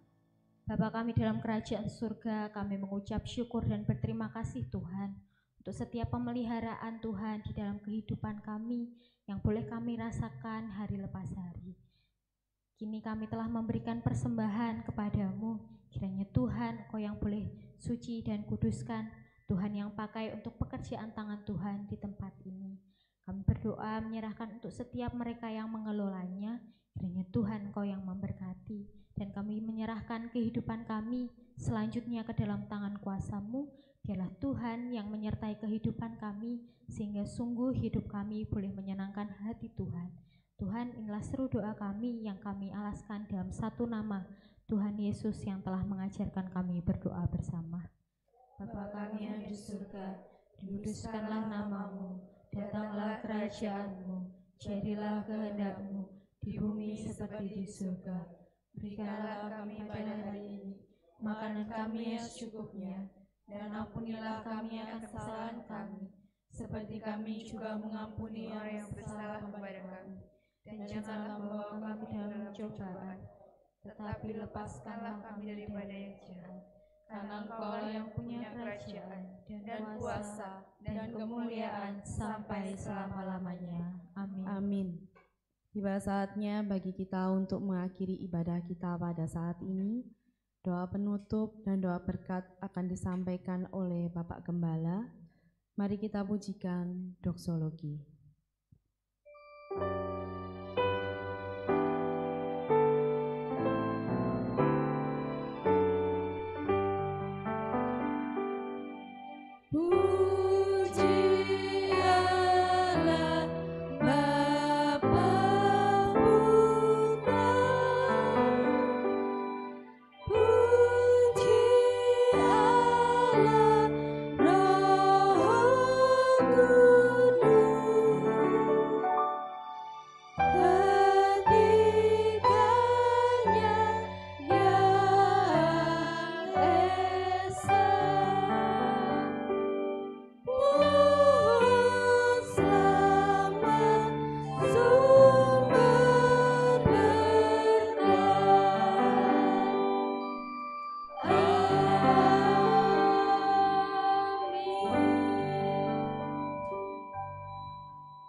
Bapa kami dalam kerajaan surga, kami mengucap syukur dan berterima kasih Tuhan untuk setiap pemeliharaan Tuhan di dalam kehidupan kami yang boleh kami rasakan hari lepas hari. Kini kami telah memberikan persembahan kepadamu, kiranya Tuhan Engkau yang boleh suci dan kuduskan, Tuhan yang pakai untuk pekerjaan tangan Tuhan di tempat ini. Kami berdoa menyerahkan untuk setiap mereka yang mengelolanya, kiranya Tuhan Engkau yang memberkati. Dan kami menyerahkan kehidupan kami selanjutnya ke dalam tangan kuasa-Mu. Biarlah Tuhan yang menyertai kehidupan kami, sehingga sungguh hidup kami boleh menyenangkan hati Tuhan. Tuhan, inilah seru doa kami yang kami alaskan dalam satu nama Tuhan Yesus yang telah mengajarkan kami berdoa bersama. Bapa kami yang di surga, dikuduskanlah nama-Mu, datanglah kerajaan-Mu, jadilah kehendak-Mu di bumi seperti di surga. Berikanlah kami pada hari ini makanan kami yang secukupnya, dan ampunilah kami akan kesalahan kami, seperti kami juga mengampuni orang yang bersalah kepada kami. Dan janganlah membawa kami dalam pencobaan, tetapi lepaskanlah kami daripada yang jahat. Karena Engkau yang punya kerajaan, dan kuasa, dan kemuliaan sampai selama-lamanya. Amin. Amin. Tiba saatnya bagi kita untuk mengakhiri ibadah kita pada saat ini. Doa penutup dan doa berkat akan disampaikan oleh Bapak Gembala. Mari kita pujikan doksologi.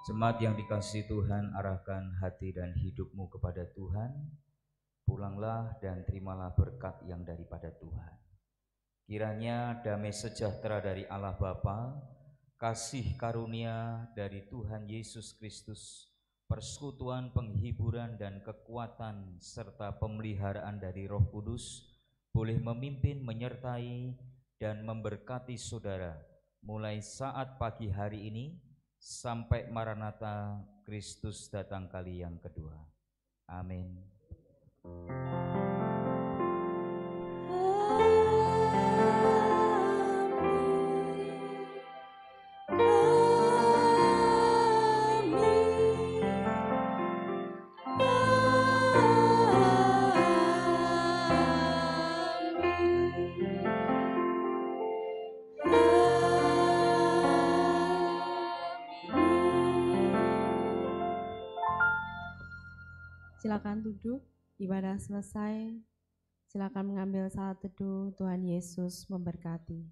Jemaat yang dikasihi Tuhan, arahkan hati dan hidupmu kepada Tuhan. Pulanglah dan terimalah berkat yang daripada Tuhan. Kiranya damai sejahtera dari Allah Bapa, kasih karunia dari Tuhan Yesus Kristus, persekutuan, penghiburan dan kekuatan serta pemeliharaan dari Roh Kudus boleh memimpin, menyertai dan memberkati saudara mulai saat pagi hari ini sampai Maranatha Kristus datang kali yang kedua. Amin. Silakan duduk, ibadah selesai. Silakan mengambil saat teduh. Tuhan Yesus memberkati.